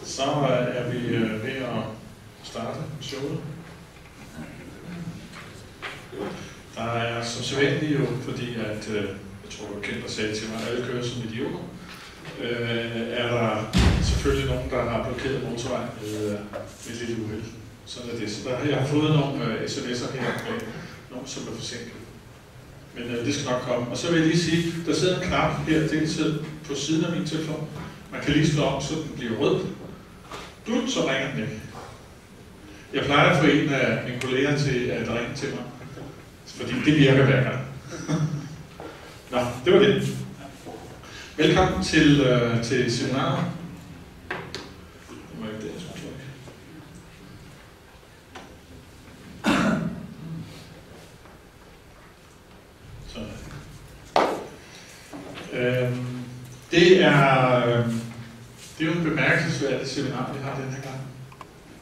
Så er vi ved at starte showet. Der er som sædvanligt jo, fordi at, jeg tror du kendt og sagde til mig, at alle kører som idioter, er der selvfølgelig nogen, der har blokeret motorvejen med lidt uheld. Sådan er det. Så der har jeg fået nogle sms'er her med nogen, som er forsinket. Men det skal nok komme. Og så vil jeg lige sige, der sidder en knap her deltid på siden af min telefon. Man kan lige slå om, så den bliver rød. Så ringer den ikke. Jeg plejer at få en af mine kolleger til at ringe til mig, fordi det virker hver gang. Nå, det var det. Velkommen til seminaret. Det er jo en bemærkelsesværdig seminar, vi har denne gang.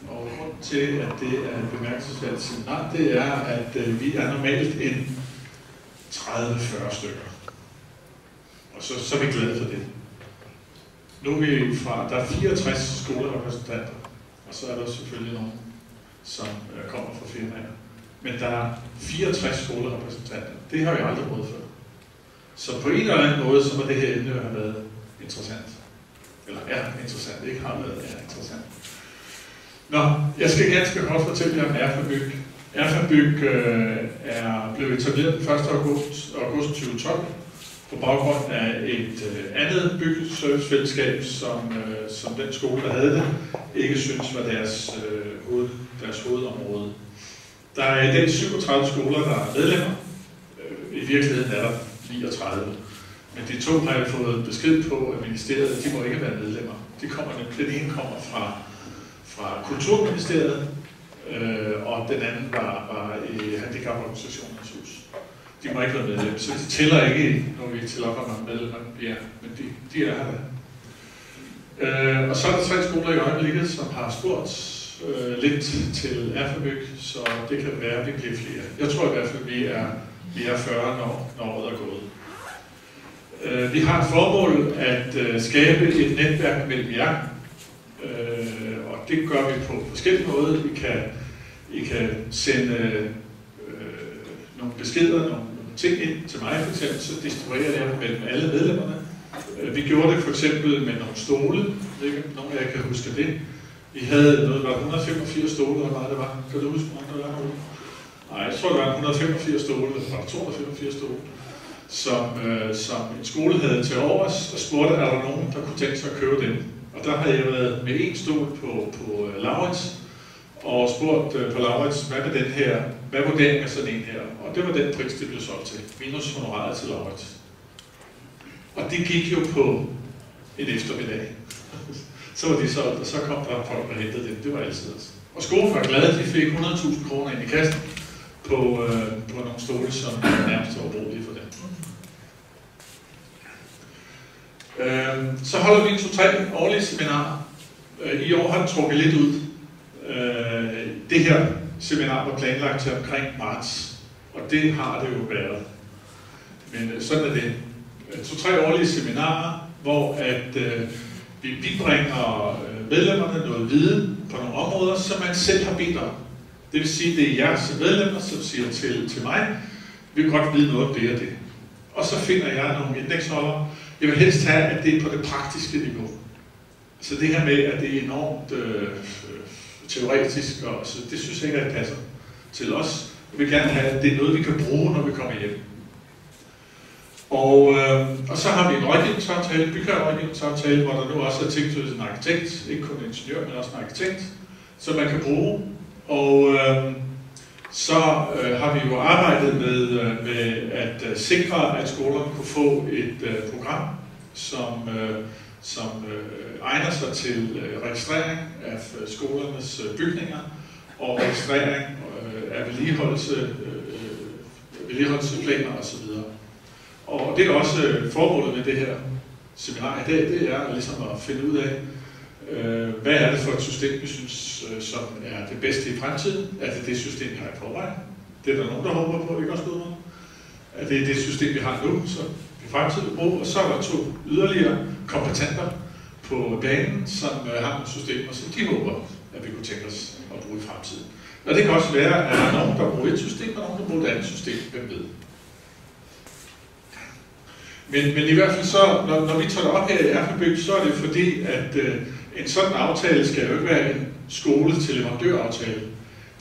Og grund til, at det er et bemærkelsesværdigt seminar, det er, at vi er normalt en 30-40 stykker. Og så er vi glade for det. Nu er vi der er 64 skolerepræsentanter, og så er der selvfølgelig nogen, som kommer fra firmaer. Men der er 64 skolerepræsentanter. Det har vi aldrig prøvet før. Så på en eller anden måde, så må det her emne have været interessant. Eller er interessant, ikke har været, er interessant. Nå, jeg skal ganske kort fortælle jer om Erfabyg. Erfabyg er blevet etableret den 1. august 2012 på baggrund af et andet byggeservicefællesskab, som den skole, der havde det, ikke synes var deres hovedområde. Der er i dag 37 skoler, der er medlemmer. I virkeligheden er der 39. Men de to har fået besked på, at ministeriet, de må ikke være medlemmer. Den ene kommer fra Kulturministeriet, og den anden var i Handicaporganisationernes hus. De må ikke være medlemmer, så de tæller ikke, når vi tæller op, hvor mange medlemmer vi er, men de er her. Og så er der 3 skoler i øjeblikket, som har spurgt lidt til Erfabyg, så det kan være, at vi bliver flere. Jeg tror i hvert fald, at vi er 40, når året er gået. Vi har et formål at skabe et netværk mellem jer, og det gør vi på forskellige måder. I kan sende nogle beskeder, nogle ting ind til mig, for eksempel, så distribuerer jeg mellem alle medlemmerne. Vi gjorde det for eksempel med nogle stole. Nogle af jer kan huske det. Vi havde noget, der var 185 stole, eller hvad det var. Kan du huske, hvor mange der var noget? Nej, jeg tror, der var 185 stole, eller var 285 stole, som en skole havde til overs, og spurgte, er der nogen, der kunne tænke sig at købe dem. Og der havde jeg været med en stol på Laurits, og spurgt på Laurits, hvad vurderingen af sådan en her? Og det var den pris, det blev solgt til, minus honoraret til Laurits. Og det gik jo på en eftermiddag. Så var de solgt, og så kom der folk, der hentede dem. Det var altid. Og skolen var glad, de fik 100.000 kroner ind i kassen på nogle stole, som nærmest var brugelige for dem. Så holder vi 2-3 årlige seminarer. I år har den trukket lidt ud. Det her seminar var planlagt til omkring marts, og det har det jo været. Men sådan er det. 2-3 årlige seminarer, hvor at vi bibringer medlemmerne noget viden på nogle områder, som man selv har bedt om. Det vil sige, det er jeres medlemmer, som siger til mig, vi vil godt vide noget om det og det. Og så finder jeg nogle indeksholder. Jeg vil helst have, at det er på det praktiske niveau. Så det her med, at det er enormt teoretisk, og så det synes jeg ikke, at det passer til os. Jeg vil gerne have, at det er noget, vi kan bruge, når vi kommer hjem. Og så har vi en rådgivningsaftale, byggerådgivningsaftale, hvor der nu også er tilknyttet en arkitekt, ikke kun en ingeniør, men også en arkitekt, som man kan bruge. Og så har vi jo arbejdet med at sikre, at skolerne kunne få et program, som egner sig til registrering af skolernes bygninger og registrering af vedligeholdelsesplaner osv. Og det er også formålet med det her seminar i dag, det er ligesom at finde ud af, hvad er det for et system, vi synes, som er det bedste i fremtiden? Er det det system, vi har i forvejen? Det er der nogen, der håber på, ikke også noget? Er det det system, vi har nu, som i fremtiden vil bruge? Og så er der 2 yderligere kompetenter på banen, som har nogle systemer, som de håber, at vi kunne tænke os at bruge i fremtiden. Og det kan også være, at der er nogen, der bruger et system, og nogen, der bruger et andet system, hvem ved. Men i hvert fald så, når vi tager det op her i Erfabyg, så er det fordi, at en sådan aftale skal jo ikke være en skole-til-leverandør-aftale.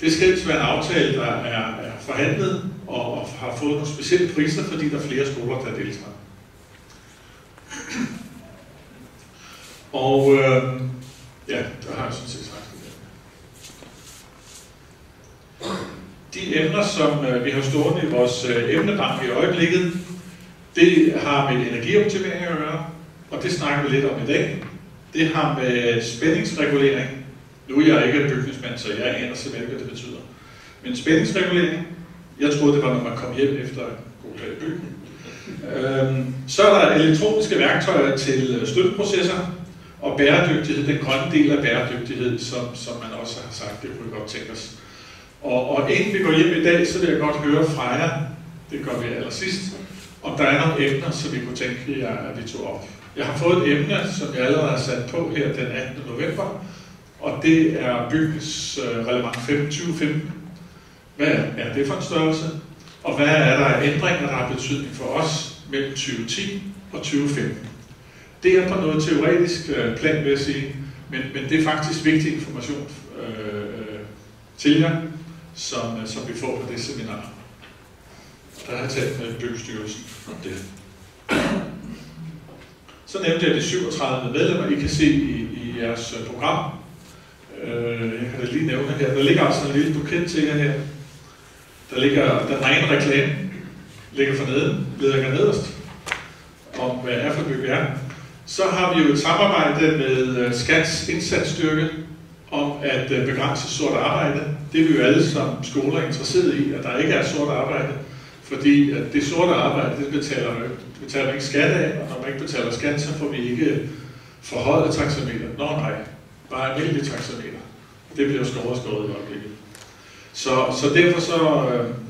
Det skal ikke være en aftale, der er forhandlet og har fået nogle specielle priser, fordi der er flere skoler, der deltager. Og ja, der har jeg sådan set sagt det. De emner, som vi har stående i vores emnebank i øjeblikket, det har med energioptimering at gøre, og det snakker vi lidt om i dag. Det har med spændingsregulering. Nu er jeg ikke bygningsmand, så jeg aner simpelthen ikke, hvad det betyder. Men spændingsregulering, jeg troede, det var, når man kom hjem efter en god dag i bygning. Så er der elektroniske værktøjer til støtteprocesser, og bæredygtighed, den grønne del af bæredygtighed, som man også har sagt, det kunne vi godt tænke os. Og inden vi går hjem i dag, så vil jeg godt høre fra jer, det gør vi allersidst, om der er nogle emner, som vi kunne tænke jer, at vi tog op. Jeg har fået et emne, som jeg allerede har sat på her den 18. november, og det er bygningsreglement 2015. Hvad er det for en størrelse? Og hvad er der af ændringer, der har betydning for os mellem 2010 og 2015? Det er på noget teoretisk plan, vil jeg sige, men det er faktisk vigtig information til jer, som vi får på det seminar. Der har jeg talt med Byggestyrelsen om det. Så nævnte jeg de 37 medlemmer, I kan se i jeres program. Jeg kan da lige nævne her. Der ligger altså en lille buket til jer her. Der ligger den rene reklame, ligger forneden, ligger nederst, om hvad Erfabyg er. Så har vi jo et samarbejde med Skats indsatsstyrke om at begrænse sort arbejde. Det er vi jo alle som skoler interesseret i, at der ikke er sort arbejde. Fordi at det sorte arbejde, det betaler man ikke skat af, og når man ikke betaler skat, så får vi ikke forhøjet taxameter. Nå nej, bare almindelig taxameter. Det bliver jo skåret i øjeblikket. Så derfor så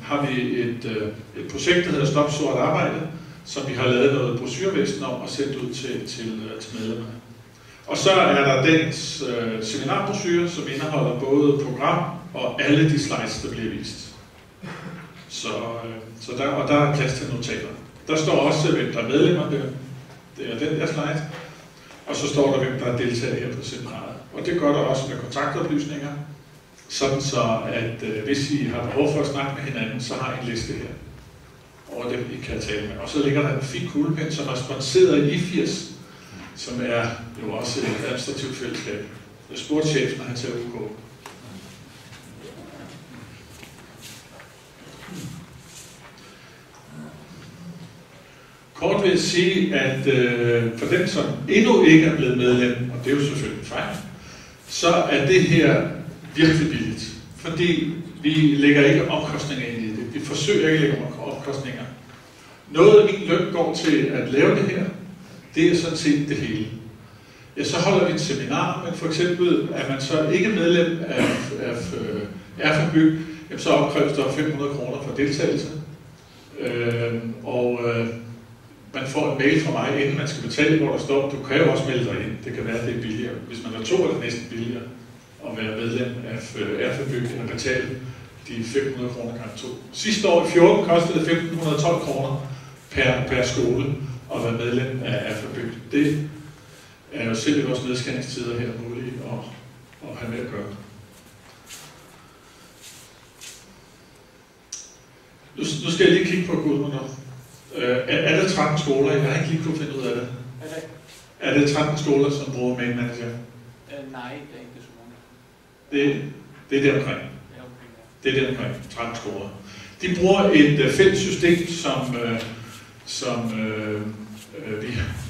har vi et projekt, der hedder Stop Sort Arbejde, som vi har lavet noget brochurevæsen om og sendt ud til medlemmerne. Og så er der dagens seminarbrochure, som indeholder både program og alle de slides, der bliver vist. Og der er plads til notater. Der står også, hvem der er medlemmer, det er den der slide. Og så står der, hvem der er deltager her på seminaret. Og det gør der også med kontaktoplysninger, sådan så at hvis I har behov for at snakke med hinanden, så har I en liste her over dem, I kan tale med. Og så ligger der en fin kuglepen, som er sponsoreret i I80, som er jo også et administrativt fællesskab. Jeg spurgte chefen, når han tager UK. Kort vil jeg sige, at for dem, som endnu ikke er blevet medlem, og det er jo selvfølgelig en fejl, så er det her virkelig billigt. Fordi vi lægger ikke omkostninger ind i det. Vi forsøger ikke at lægge omkostninger. Noget af min løn går til at lave det her. Det er sådan set det hele. Ja, så holder vi et seminar, men for eksempel er man så ikke medlem af Erfabyg, så opkræves der 500 kroner for deltagelse. Man får en mail fra mig, inden man skal betale, hvor der står, du kan jo også melde dig ind. Det kan være, at det er billigere. Hvis man er 2, er det næsten billigere at være medlem af Erfabyg, end at betale de 500 kroner gange 2. Sidste år i 14 kostede det 1.512 kroner per skole at være medlem af Erfabyg. Det er jo selv i vores nedskæringstider her muligt at have med at gøre. Nu skal jeg lige kigge på Gudmundur. Er det 13 skoler? Jeg har ikke lige kunne finde ud af det. Er det 13 skoler, som bruger Main Manager? Nej, det er ikke så mange. Det er der omkring. Det er der omkring, 13 skoler. De bruger et fælles system, som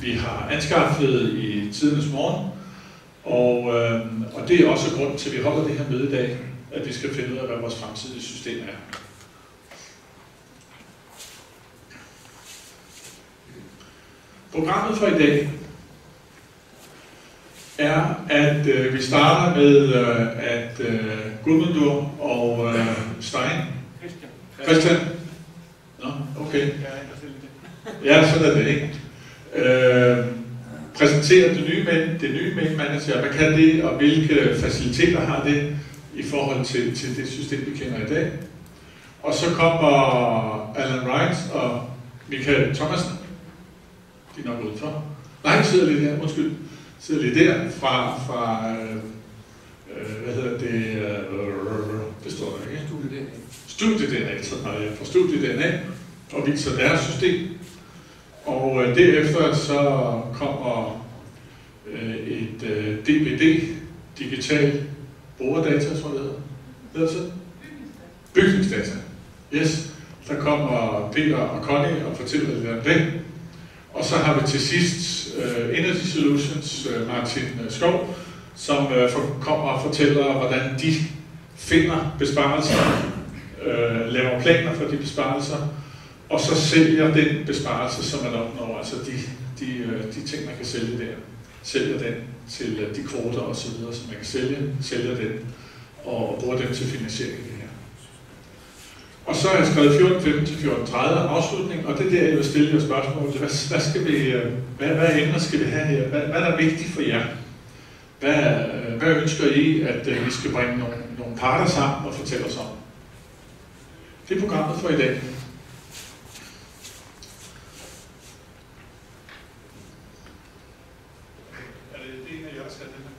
vi har anskaffet i tidernes morgen. Og det er også grund til, at vi holder det her møde i dag, at vi skal finde ud af, hvad vores fremtidige system er. Programmet for i dag er, at vi starter med, at Gudmundur og Stein. Christian. Nå, okay. Ja, sådan er det, ikke? Præsenterer præsentere det nye mail manager. Hvad kan det, og hvilke faciliteter har det i forhold til det system, vi kender i dag. Og så kommer Alan Wright og Michael Thomasen. De er nok udenfor. Nej, sidder lige der, undskyld. Sidder lige der fra hvad hedder det? Det står der ikke. Studie-DNA, fra Studie-DNA, og viser deres system. Og derefter så kommer et DBD, digital brugerdata, tror jeg det hedder. Bygningsdata. Yes. Der kommer Peter og Connie og fortæller lidt om det. Og så har vi til sidst Energy Solutions, Martin Skov, som kommer og fortæller, hvordan de finder besparelser, laver planer for de besparelser, og så sælger den besparelse, som man opnår, altså de ting, man kan sælge der, sælger den til de kvoter og så videre, som man kan sælger den og bruger dem til finansiering af det her. Og så har jeg skrevet 14.15 til 14.30 afslutning, og det er der, jeg vil stille jer spørgsmål. Hvad emner skal vi have her? Hvad er der vigtigt for jer? Hvad ønsker I, at vi skal bringe nogle parter sammen og fortælle os om? Det er programmet for i dag. Er det en af jer, der skal have den her?